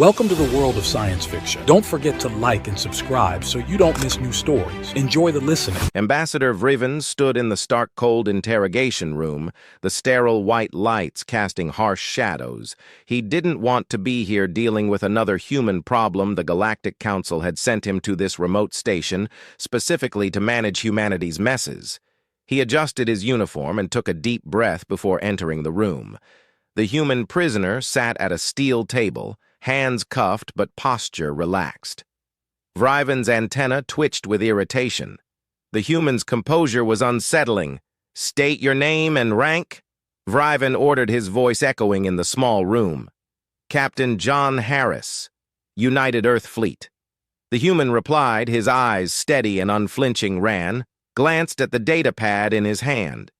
Welcome to the world of science fiction. Don't forget to like and subscribe so you don't miss new stories. Enjoy the listening. Ambassador Vriven stood in the stark cold interrogation room, the sterile white lights casting harsh shadows. He didn't want to be here dealing with another human problem. The Galactic Council had sent him to this remote station, specifically to manage humanity's messes. He adjusted his uniform and took a deep breath before entering the room. The human prisoner sat at a steel table, hands cuffed but posture relaxed. Vriven's antenna twitched with irritation. The human's composure was unsettling. "State your name and rank?" Vriven ordered, his voice echoing in the small room. "Captain John Harris, United Earth Fleet." The human replied, his eyes steady and unflinching. Ran glanced at the data pad in his hand.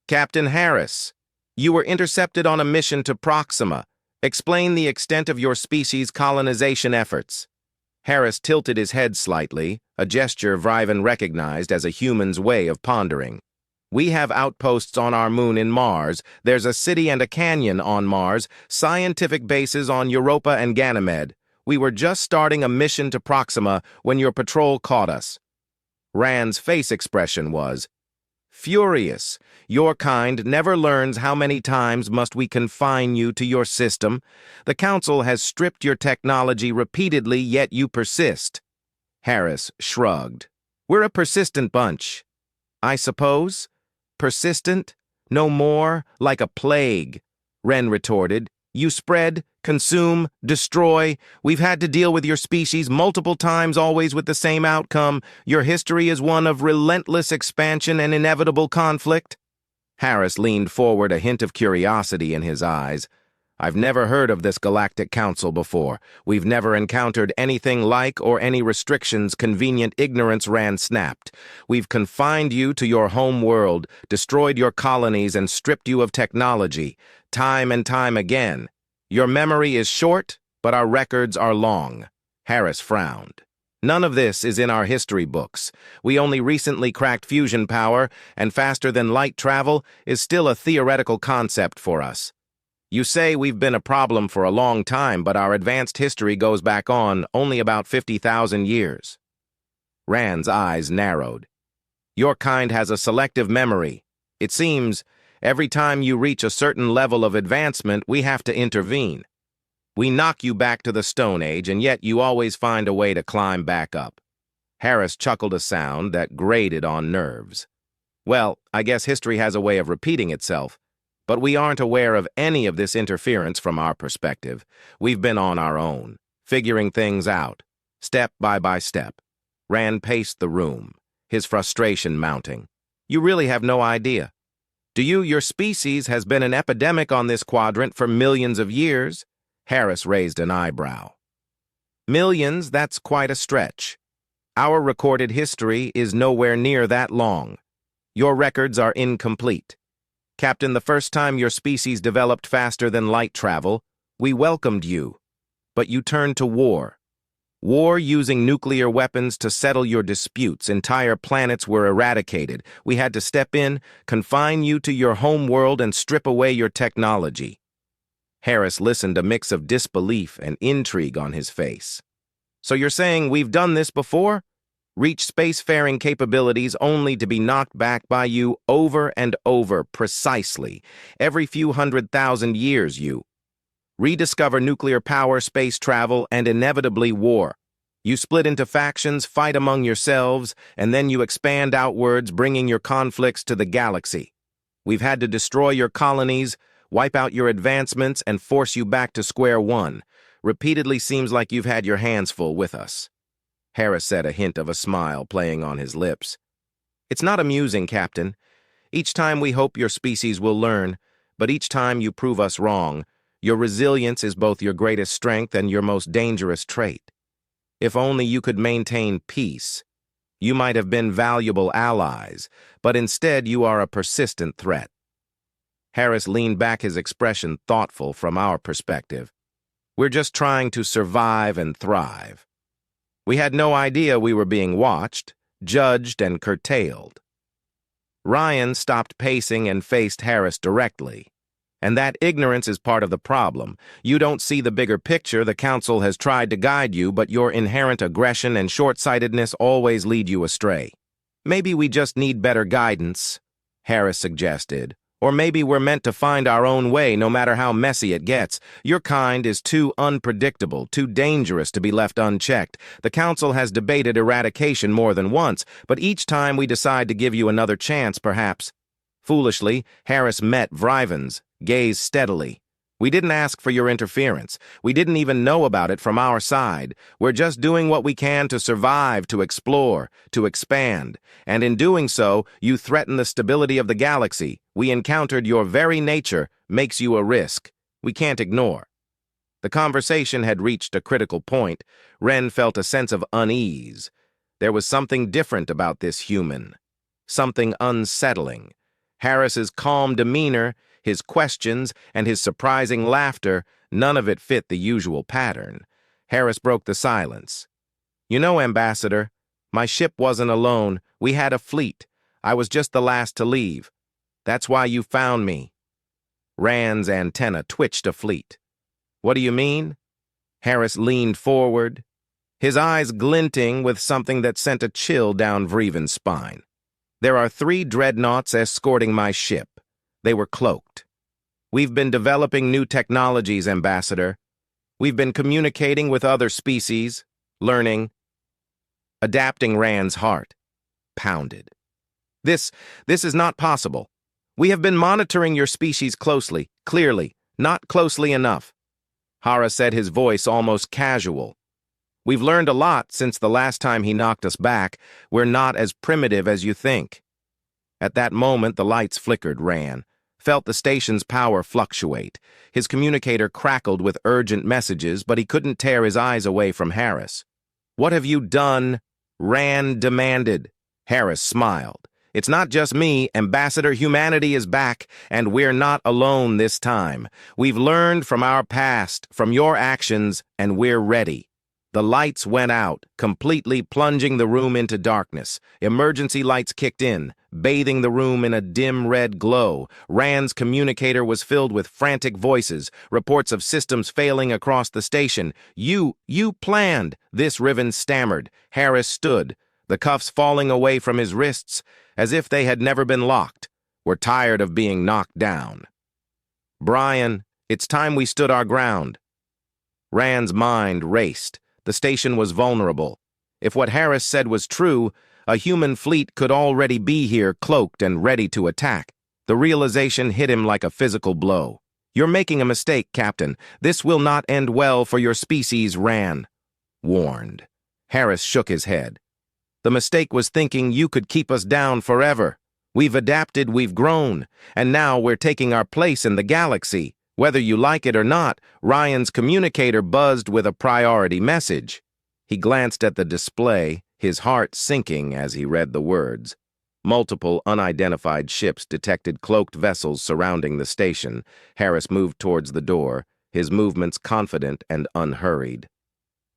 "Captain Harris, you were intercepted on a mission to Proxima. Explain the extent of your species' colonization efforts." Harris tilted his head slightly, a gesture Vriven recognized as a human's way of pondering. "We have outposts on our moon in Mars. There's a city and a canyon on Mars, scientific bases on Europa and Ganymede. We were just starting a mission to Proxima when your patrol caught us." Rand's face expression was furious. "Your kind never learns how many times must we confine you to your system. The Council has stripped your technology repeatedly, yet you persist." Harris shrugged. "We're a persistent bunch." "I suppose. Persistent? No more, like a plague," Wren retorted. "You spread, consume, destroy. We've had to deal with your species multiple times, always with the same outcome. Your history is one of relentless expansion and inevitable conflict." Harris leaned forward, a hint of curiosity in his eyes. "I've never heard of this Galactic Council before. We've never encountered anything like or any restrictions." Convenient ignorance, Rand snapped. "We've confined you to your home world, destroyed your colonies, and stripped you of technology, time and time again. Your memory is short, but our records are long." Harris frowned. "None of this is in our history books. We only recently cracked fusion power, and faster-than-light travel is still a theoretical concept for us. You say we've been a problem for a long time, but our advanced history goes back on only about 50,000 years. Rand's eyes narrowed. "Your kind has a selective memory. It seems every time you reach a certain level of advancement, we have to intervene. We knock you back to the Stone Age, and yet you always find a way to climb back up." Harris chuckled, a sound that grated on nerves. "Well, I guess history has a way of repeating itself, but we aren't aware of any of this interference from our perspective. We've been on our own, figuring things out, step by step." Rand paced the room, his frustration mounting. "You really have no idea. Your species has been an epidemic on this quadrant for millions of years." Harris raised an eyebrow. "Millions, that's quite a stretch. Our recorded history is nowhere near that long. Your records are incomplete. Captain, the first time your species developed faster than light travel, we welcomed you. But you turned to war. War using nuclear weapons to settle your disputes. Entire planets were eradicated. We had to step in, confine you to your home world, and strip away your technology." Harris listened, a mix of disbelief and intrigue on his face. "So you're saying we've done this before? Reach spacefaring capabilities only to be knocked back by you over and over, precisely. Every few 100,000 years you rediscover nuclear power, space travel, and inevitably war. You split into factions, fight among yourselves, and then you expand outwards, bringing your conflicts to the galaxy. We've had to destroy your colonies, wipe out your advancements, and force you back to square one. Repeatedly seems like you've had your hands full with us." Harris said, a hint of a smile playing on his lips. "It's not amusing, Captain. Each time we hope your species will learn, but each time you prove us wrong. Your resilience is both your greatest strength and your most dangerous trait. If only you could maintain peace. You might have been valuable allies, but instead you are a persistent threat." Harris leaned back, his expression thoughtful. "From our perspective, we're just trying to survive and thrive. We had no idea we were being watched, judged, and curtailed." Ryan stopped pacing and faced Harris directly. And that ignorance is part of the problem. You don't see the bigger picture. The council has tried to guide you, but your inherent aggression and short-sightedness always lead you astray. Maybe we just need better guidance, Harris suggested. Or maybe we're meant to find our own way no matter how messy it gets. Your kind is too unpredictable, too dangerous to be left unchecked. The council has debated eradication more than once, but each time we decide to give you another chance, perhaps. Foolishly, Harris met Vriven's gaze steadily. We didn't ask for your interference. We didn't even know about it from our side. We're just doing what we can to survive, to explore, to expand. And in doing so, you threaten the stability of the galaxy. We encountered your very nature makes you a risk. We can't ignore. The conversation had reached a critical point. Ren felt a sense of unease. There was something different about this human. Something unsettling. Harris's calm demeanor, his questions, and his surprising laughter, none of it fit the usual pattern. Harris broke the silence. You know, Ambassador, my ship wasn't alone. We had a fleet. I was just the last to leave. That's why you found me. Rand's antenna twitched a fleet. What do you mean? Harris leaned forward, his eyes glinting with something that sent a chill down Vriven's spine. There are 3 dreadnoughts escorting my ship. They were cloaked. We've been developing new technologies, Ambassador. We've been communicating with other species, learning, adapting. Rand's heart pounded. This is not possible. We have been monitoring your species closely, clearly, not closely enough. Hara said, his voice almost casual. We've learned a lot since the last time he knocked us back. We're not as primitive as you think. At that moment, the lights flickered. Rand felt the station's power fluctuate. His communicator crackled with urgent messages, but he couldn't tear his eyes away from Harris. What have you done? Rand demanded. Harris smiled. It's not just me, Ambassador. Humanity is back, and we're not alone this time. We've learned from our past, from your actions, and we're ready. The lights went out, completely plunging the room into darkness. Emergency lights kicked in, bathing the room in a dim red glow. Rand's communicator was filled with frantic voices, reports of systems failing across the station. You planned, this Riven stammered. Harris stood, the cuffs falling away from his wrists, as if they had never been locked. We're tired of being knocked down. Brian, it's time we stood our ground. Rand's mind raced. The station was vulnerable. If what Harris said was true, a human fleet could already be here, cloaked and ready to attack. The realization hit him like a physical blow. You're making a mistake, Captain. This will not end well for your species, Rand warned. Harris shook his head. The mistake was thinking you could keep us down forever. We've adapted, we've grown, and now we're taking our place in the galaxy. Whether you like it or not, Ryan's communicator buzzed with a priority message. He glanced at the display, his heart sinking as he read the words. Multiple unidentified ships detected cloaked vessels surrounding the station. Harris moved towards the door, his movements confident and unhurried.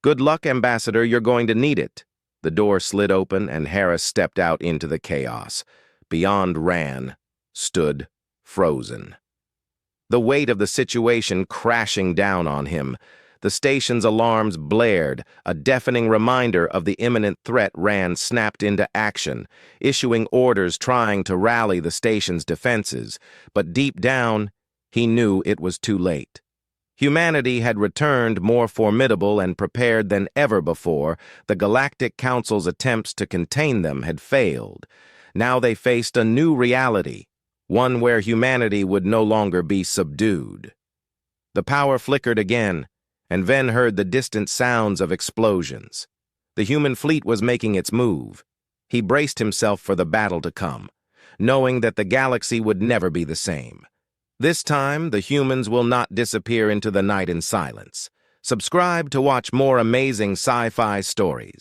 Good luck, Ambassador, you're going to need it. The door slid open and Harris stepped out into the chaos. Beyond Rand stood frozen. The weight of the situation crashing down on him. The station's alarms blared, a deafening reminder of the imminent threat. Rand snapped into action, issuing orders trying to rally the station's defenses. But deep down, he knew it was too late. Humanity had returned more formidable and prepared than ever before. The Galactic Council's attempts to contain them had failed. Now they faced a new reality, one where humanity would no longer be subdued. The power flickered again, and Ven heard the distant sounds of explosions. The human fleet was making its move. He braced himself for the battle to come, knowing that the galaxy would never be the same. This time, the humans will not disappear into the night in silence. Subscribe to watch more amazing sci-fi stories.